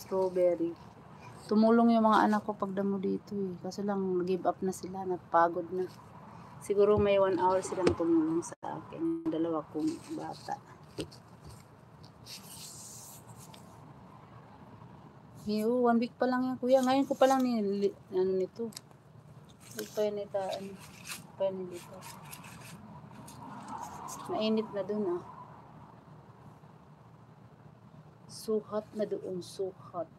strawberry. Tumulong yung mga anak ko pagdamo dito eh. Kasi lang give up na sila, napagod na. Siguro may 1 hour silang tumulong sa akin. Dalawa kong bata. Yo, 1 week pa lang yan kuya. Ngayon ko pa lang nito. Dito. Mainit na dun ah. Suhat na doon, suhat.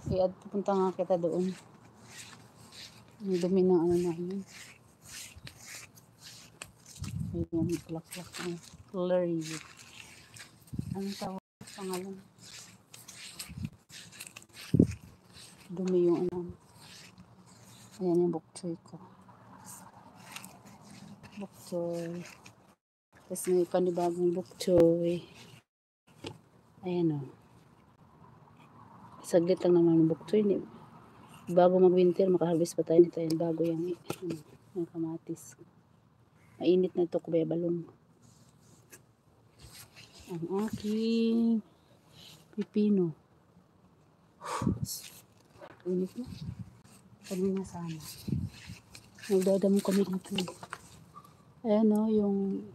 Kaya pupunta nga kita doon. Ang dumi ng ano namin. Ayan, plak-plak ang flurry. Anong tawag pangalan? Dumi yung ano. Ayan yung bok choy ko. Bok choy. Tapos may panibagong bok choy. Ayan o. Saglit lang naman yung bok choy. Bago mag-winter, makaharvest pa tayo nito. Ayan, bago yung kamatis. Mainit na ito, kubaya balong. Ang aking pipino. Init na. Kanina sana. Nagdadamo kami dito. Ayan o, yung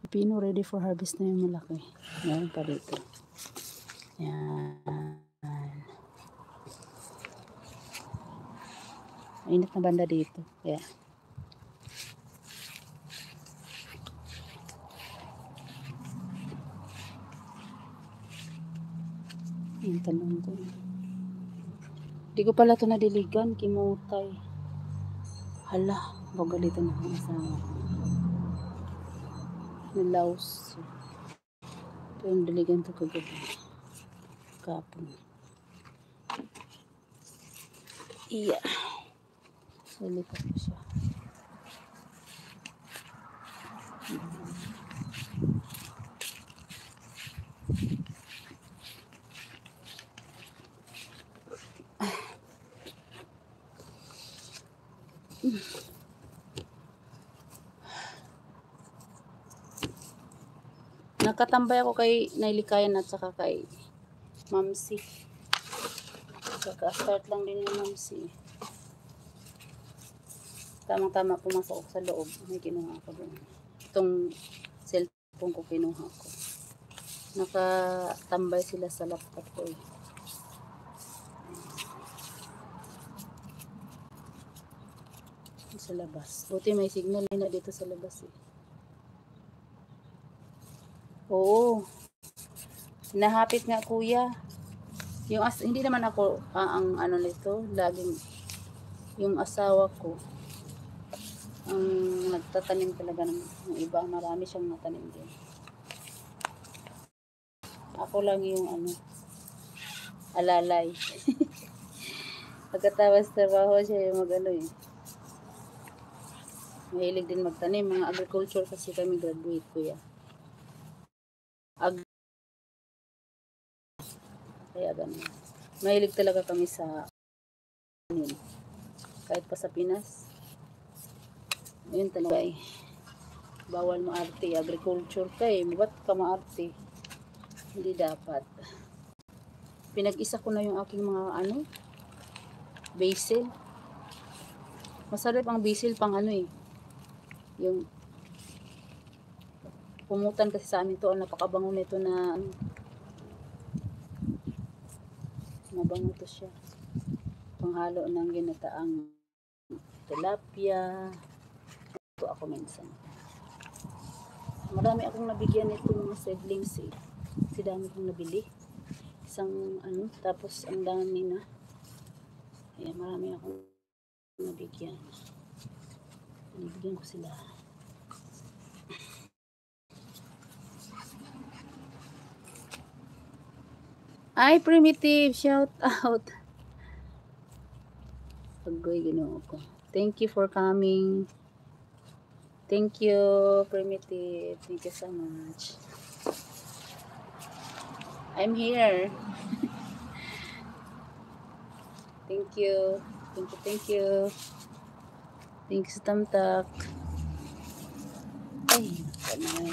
pipino ready for harvest na yung malaki. Meron pa dito. Ayan. Mainit na banda dito. Kaya. Yung talong ko. Di ko pala ito nadiligan. Kimutay. Hala. Bagalito na ang asawa. Nilaos. Ito yung diligan ito kagabi. Kapon. Iya. Salipat ko siya. Nakatambay ako kay Nailikayan at saka kay Mamsi. Kaka-start lang din yung Mamsi. Tamang-tama pumasok ako sa loob. May kinuha ako doon. Itong cellphone ko kinuha ko. Nakatambay sila sa laptop ko eh. Sa labas. Buti may signal na dito sa labas eh. Oo. Nahapit nga kuya. Yung hindi naman ako ang ano nito, laging yung asawa ko ang nagtatanim talaga ng iba, marami siyang natanim din. Ako lang yung ano, alalay. Pagkatapos trabaho siya yung mag-ano eh. Mahilig din magtanim, mga agriculture kasi kami graduate kuya. Kaya ganun. Mahilig talaga kami sa kahit pa sa Pinas. Ayun talaga eh. Bawal maarte. Agriculture ka eh. Ba't ka maarte? Hindi dapat. Pinag-isa ko na yung aking mga ano, basil. Masarap ang basil pang ano eh. Yung pumutan kasi sa amin to. Napakabango nito na ano. Mabango to siya. Panghalo ng ginataang tilapia. Ito ako minsan. Marami akong nabigyan nito mga seedlings eh. Kasi dami kong nabili. Isang ano, tapos ang dami na. Kaya marami akong nabigyan. Nabigyan ko sila. Ay, Primitive! Shout out! Paggoy, ginoo ko. Thank you for coming. Thank you, Primitive. Thank you so much. I'm here. Thank you. Thank you. Thank you sa tamtak. Ay, kanay.